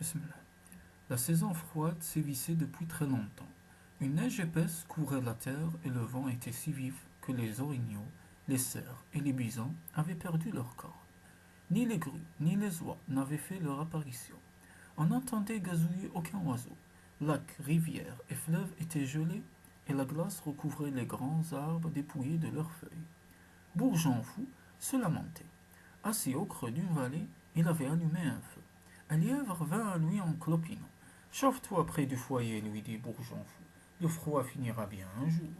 Bismillah. La saison froide sévissait depuis très longtemps. Une neige épaisse couvrait la terre et le vent était si vif que les orignaux, les cerfs et les bisons avaient perdu leur corps. Ni les grues, ni les oies n'avaient fait leur apparition. On n'entendait gazouiller aucun oiseau. Lacs, rivières et fleuves étaient gelés et la glace recouvrait les grands arbres dépouillés de leurs feuilles. Bourgeon fou se lamentait. Assis au creux d'une vallée, il avait allumé un feu. Un lièvre vint à lui en clopinant. Chauffe-toi près du foyer, lui dit Bourgeon fou. Le froid finira bien un jour.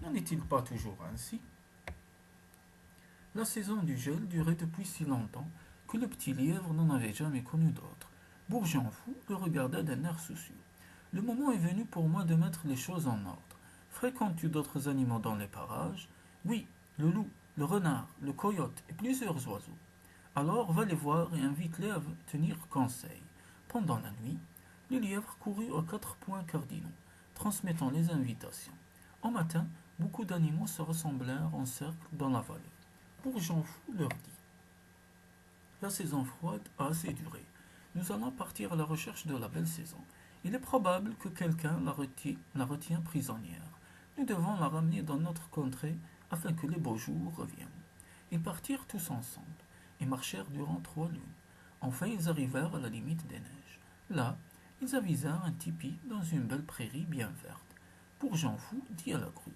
N'en est-il pas toujours ainsi? La saison du gel durait depuis si longtemps que le petit lièvre n'en avait jamais connu d'autre. Bourgeon fou le regarda d'un air soucieux. Le moment est venu pour moi de mettre les choses en ordre. Fréquentes-tu d'autres animaux dans les parages? Oui, le loup, le renard, le coyote et plusieurs oiseaux. Alors va les voir et invite-les à tenir conseil. Pendant la nuit, le lièvre courut aux 4 points cardinaux, transmettant les invitations. Au matin, beaucoup d'animaux se ressemblèrent en cercle dans la vallée. Bourgeon fou leur dit: La saison froide a assez duré. Nous allons partir à la recherche de la belle saison. Il est probable que quelqu'un la retient prisonnière. Nous devons la ramener dans notre contrée afin que les beaux jours reviennent. Ils partirent tous ensemble et marchèrent durant 3 lunes. Enfin, ils arrivèrent à la limite des neiges. Là, ils avisèrent un tipi dans une belle prairie bien verte. Bourgeon fou dit à la grue: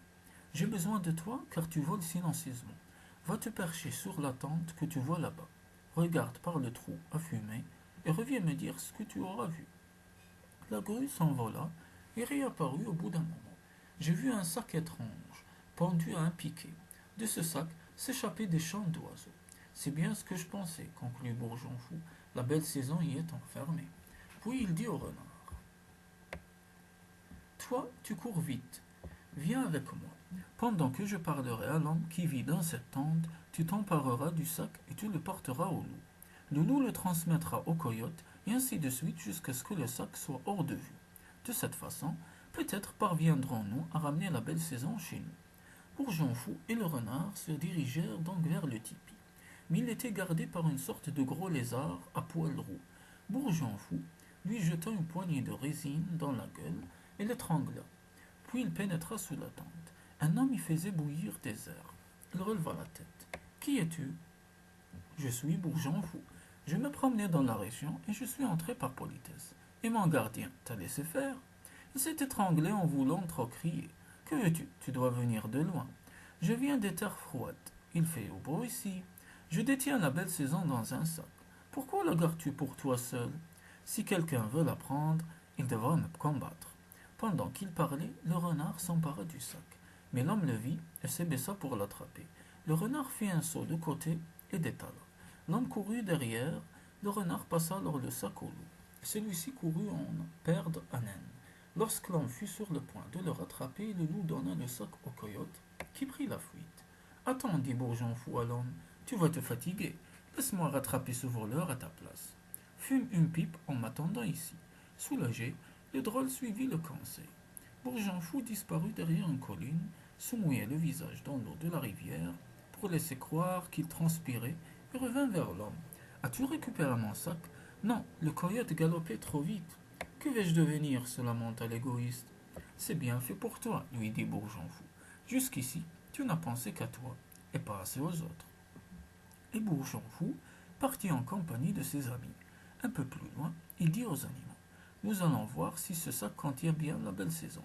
J'ai besoin de toi car tu voles silencieusement. Va te percher sur la tente que tu vois là-bas. Regarde par le trou à fumer et reviens me dire ce que tu auras vu. La grue s'envola et réapparut au bout d'un moment. J'ai vu un sac étrange, pendu à un piquet. De ce sac s'échappaient des chants d'oiseaux. C'est bien ce que je pensais, conclut Bourgeon fou. La belle saison y est enfermée. Puis il dit au renard: Toi, tu cours vite. Viens avec moi. Pendant que je parlerai à l'homme qui vit dans cette tente, tu t'empareras du sac et tu le porteras au loup. Le loup le transmettra au coyote, et ainsi de suite jusqu'à ce que le sac soit hors de vue. De cette façon, peut-être parviendrons-nous à ramener la belle saison chez nous. Bourgeon fou et le renard se dirigèrent donc vers le tipi. Mais il était gardé par une sorte de gros lézard à poils roux. Bourgeon fou lui jeta une poignée de résine dans la gueule et l'étrangla. Puis il pénétra sous la tente. Un homme y faisait bouillir des herbes. Il releva la tête. Qui es-tu? Je suis Bourgeon fou. Je me promenais dans la région et je suis entré par politesse. Et mon gardien t'a laissé faire? Il s'est étranglé en voulant trop crier. Que veux-tu? Tu dois venir de loin. Je viens des terres froides. Il fait beau ici. Je détiens la belle saison dans un sac. Pourquoi la gardes-tu pour toi seul? Si quelqu'un veut la prendre, il devra me combattre. Pendant qu'il parlait, le renard s'empara du sac. Mais l'homme le vit et s'abaissa pour l'attraper. Le renard fit un saut de côté et d'étala. L'homme courut derrière, le renard passa alors le sac au loup. Celui-ci courut en perdre haleine. Lorsque l'homme fut sur le point de le rattraper, le loup donna le sac au coyote, qui prit la fuite. Attends, dit Bourgeon fou à l'homme, tu vas te fatiguer. Laisse-moi rattraper ce voleur à ta place. Fume une pipe en m'attendant ici. Soulagé, le drôle suivit le conseil. Bourgeon fou disparut derrière une colline, se mouilla le visage dans l'eau de la rivière pour laisser croire qu'il transpirait et revint vers l'homme. As-tu récupéré mon sac? Non, le coyote galopait trop vite. Que vais-je devenir? Se lamenta l'égoïste. C'est bien fait pour toi, lui dit Bourgeon fou. Jusqu'ici, tu n'as pensé qu'à toi et pas assez aux autres. Et Bourgeon fou partit en compagnie de ses amis. Un peu plus loin, il dit aux animaux: Nous allons voir si ce sac contient bien la belle saison.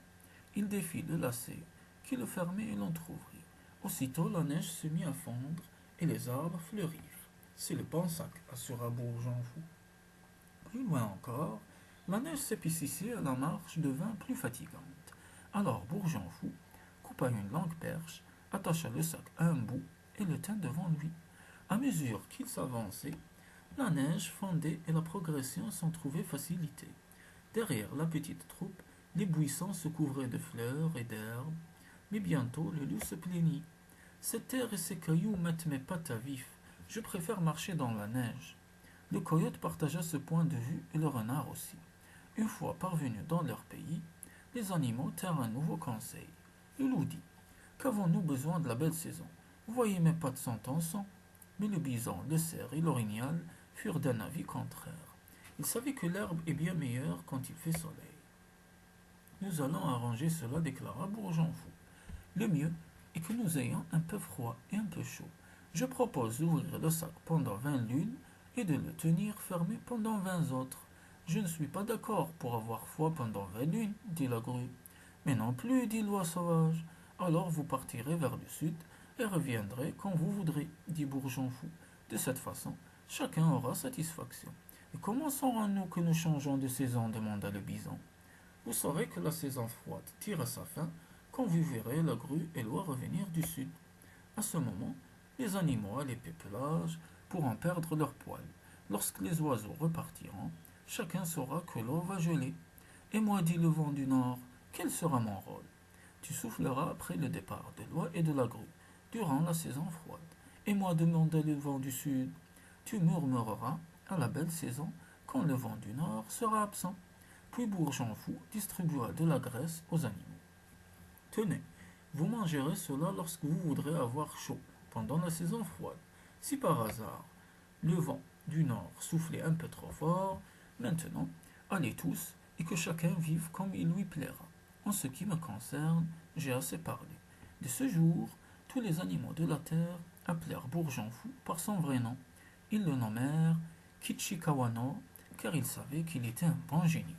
Il défit le lacet qui le fermait et l'entr'ouvrit. Aussitôt la neige se mit à fondre et les arbres fleurirent. C'est le bon sac, assura Bourgeon fou. Plus loin encore, la neige s'épaississait et la marche devint plus fatigante. Alors Bourgeon fou coupa une longue perche, attacha le sac à un bout et le tint devant lui. À mesure qu'il s'avançait, la neige fondait et la progression s'en trouvait facilitée. Derrière la petite troupe, les buissons se couvraient de fleurs et d'herbes, mais bientôt le loup se plaignit. Cette terre et ces cailloux mettent mes pattes à vif. Je préfère marcher dans la neige. Le coyote partagea ce point de vue et le renard aussi. Une fois parvenus dans leur pays, les animaux tinrent un nouveau conseil. Le loup dit: Qu'avons-nous besoin de la belle saison? Vous voyez, mes pattes sont en sang. Mais le bison, le cerf et l'orignal furent d'un avis contraire. Il savait que l'herbe est bien meilleure quand il fait soleil. Nous allons arranger cela, déclara Bourgeon-Fou. Le mieux est que nous ayons un peu froid et un peu chaud. Je propose d'ouvrir le sac pendant 20 lunes et de le tenir fermé pendant 20 autres. Je ne suis pas d'accord pour avoir froid pendant 20 lunes, dit la grue. Mais non plus, dit l'oie sauvage. Alors vous partirez vers le sud et reviendrez quand vous voudrez, dit Bourgeon-Fou. De cette façon, chacun aura satisfaction. Et comment saurons-nous que nous changeons de saison demanda le bison. Vous saurez que la saison froide tire à sa fin quand vous verrez la grue et l'oie revenir du sud. À ce moment, les animaux et les peuplages pourront perdre leur poil. Lorsque les oiseaux repartiront, chacun saura que l'eau va geler. Et moi, dit le vent du nord, quel sera mon rôle? Tu souffleras après le départ de l'oie et de la grue, durant la saison froide. Et moi, demanda le vent du sud, tu murmureras à la belle saison quand le vent du nord sera absent. Puis Bourgeon-Fou distribua de la graisse aux animaux. Tenez, vous mangerez cela lorsque vous voudrez avoir chaud, pendant la saison froide. Si par hasard le vent du nord soufflait un peu trop fort, maintenant, allez tous et que chacun vive comme il lui plaira. En ce qui me concerne, j'ai assez parlé. De ce jour, tous les animaux de la terre appelèrent Bourgeon-Fou par son vrai nom. Ils le nommèrent Kichikawano, car ils savaient qu'il était un bon génie.